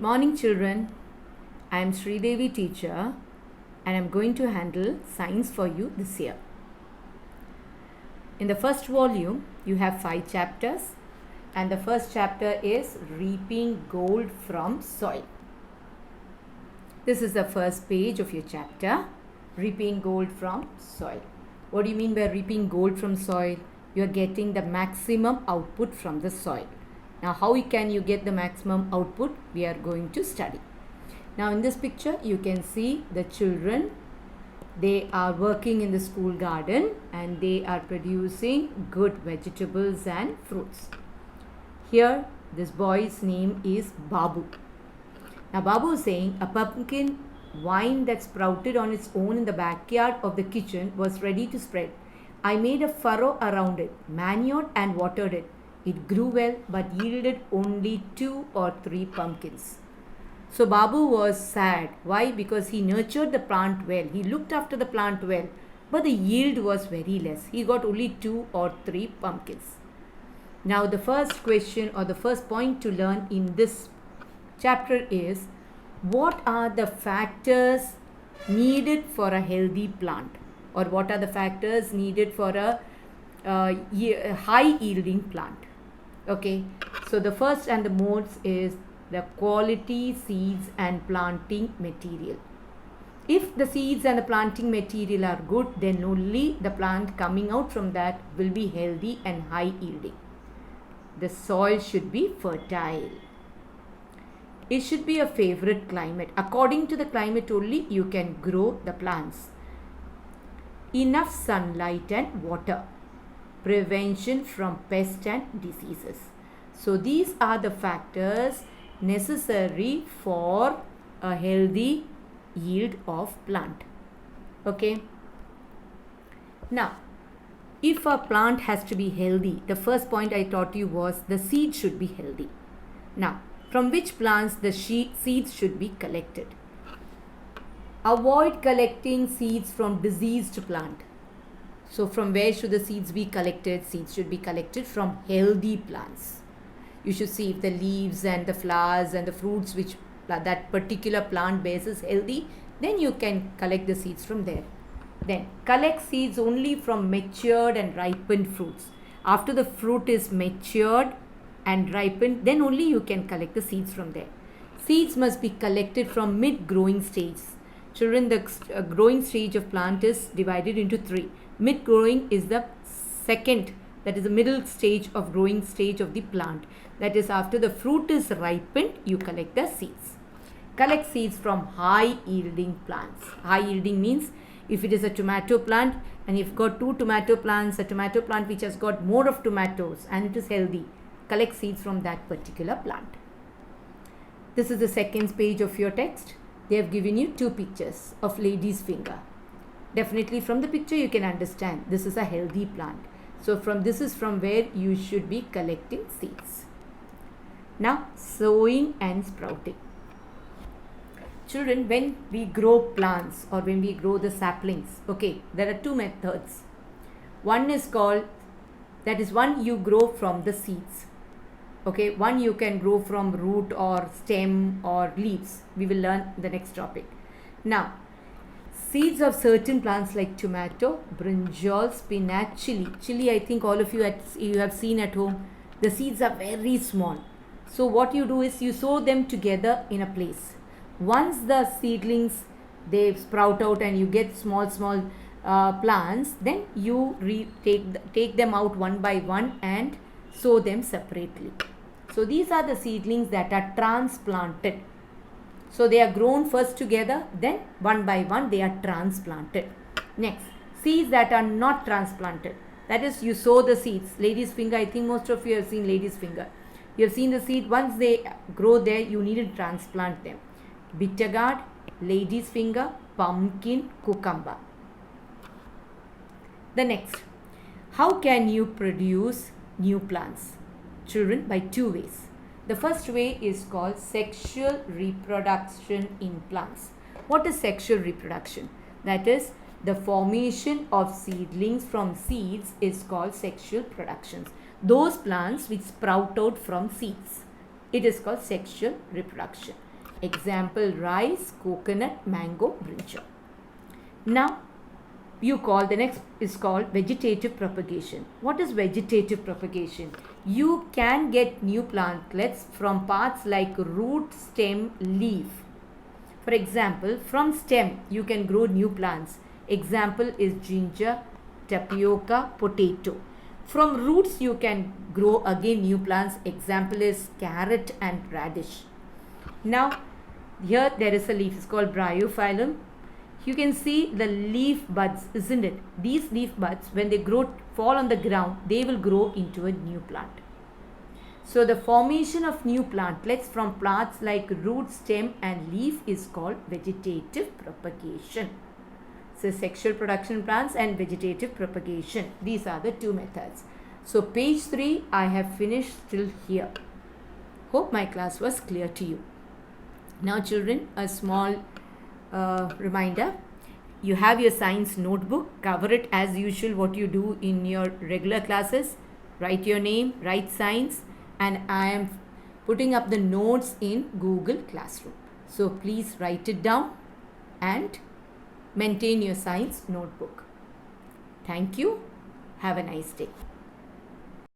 Morning children, I am Sridevi teacher and I am going to handle science for you this year. In the first volume, you have 5 chapters and the first chapter is reaping gold from soil. This is the first page of your chapter, reaping gold from soil. What do you mean by reaping gold from soil? You are getting the maximum output from the soil. Now, how can you get the maximum output? We are going to study. Now, in this picture, you can see the children. They are working in the school garden and they are producing good vegetables and fruits. Here, this boy's name is Babu. Now, Babu is saying a pumpkin vine that sprouted on its own in the backyard of the kitchen was ready to spread. I made a furrow around it, manured and watered it. It grew well but yielded only 2 or 3 pumpkins. So Babu was sad. Why? Because he nurtured the plant well. He looked after the plant well. But the yield was very less. He got only 2 or 3 pumpkins. Now the first question or the first point to learn in this chapter is, what are the factors needed for a healthy plant? Or what are the factors needed for a high yielding plant? Okay, so the first and the most is the quality seeds and planting material. If the seeds and the planting material are good, then only the plant coming out from that will be healthy and high yielding. The soil should be fertile. It should be a favorite climate. According to the climate only, you can grow the plants. Enough sunlight and water. Prevention from pests and diseases. So these are the factors necessary for a healthy yield of plant. Okay. Now, if a plant has to be healthy, the first point I taught you was the seed should be healthy. Now, from which plants the seeds should be collected? Avoid collecting seeds from diseased plant. So from where should the seeds be collected? Seeds should be collected from healthy plants. You should see if the leaves and the flowers and the fruits which that particular plant bears is healthy, then you can collect the seeds from there. Then collect seeds only from matured and ripened fruits. After the fruit is matured and ripened, then only you can collect the seeds from there. Seeds must be collected from mid-growing stage. Children, the growing stage of plant is divided into 3. Mid-growing is the second, that is the middle stage of growing stage of the plant. That is, after the fruit is ripened, you collect the seeds. Collect seeds from high-yielding plants. High-yielding means if it is a tomato plant and you've got 2 tomato plants, a tomato plant which has got more of tomatoes and it is healthy, collect seeds from that particular plant. This is the second page of your text. They have given you 2 pictures of lady's finger. Definitely from the picture you can understand this is a healthy plant. So this is from where you should be collecting seeds. Now, sowing and sprouting. Children, when we grow plants or when we grow the saplings, okay, there are 2 methods. One is called, that is one you grow from the seeds. Okay, one you can grow from root or stem or leaves. We will learn the next topic. Now, seeds of certain plants like tomato, brinjal, spinach, chili. Chili, I think all of you have seen at home. The seeds are very small. So what you do is you sow them together in a place. Once the seedlings, they sprout out and you get small plants, then you take them out one by one and sow them separately. So these are the seedlings that are transplanted. So they are grown first together, then one by one they are transplanted. Next, seeds that are not transplanted. That is, you sow the seeds. Lady's finger, I think most of you have seen lady's finger. You have seen the seed. Once they grow there, you need to transplant them. Bitter gourd, lady's finger, pumpkin, cucumber. The next, how can you produce new plants? Children, by 2 ways. The first way is called sexual reproduction in plants. What is sexual reproduction? That is, the formation of seedlings from seeds is called sexual productions. Those plants which sprout out from seeds. It is called sexual reproduction. Example, rice, coconut, mango, brinjal. Now, you call the next is called vegetative propagation. What is vegetative propagation? You can get new plantlets from parts like root, stem, leaf. For example, from stem you can grow new plants. Example is ginger, tapioca, potato. From roots you can grow again new plants. Example is carrot and radish. Now here there is a leaf, it's called bryophyllum. You can see the leaf buds, isn't it? These leaf buds, when they grow, fall on the ground, they will grow into a new plant. So the formation of new plantlets from plants like root, stem and leaf is called vegetative propagation. So sexual production plants and vegetative propagation. These are the two methods. So page 3 I have finished till here. Hope my class was clear to you. Now children, a small reminder. You have your science notebook. Cover it as usual what you do in your regular classes. Write your name, write science, and I am putting up the notes in Google Classroom. So please write it down and maintain your science notebook. Thank you. Have a nice day.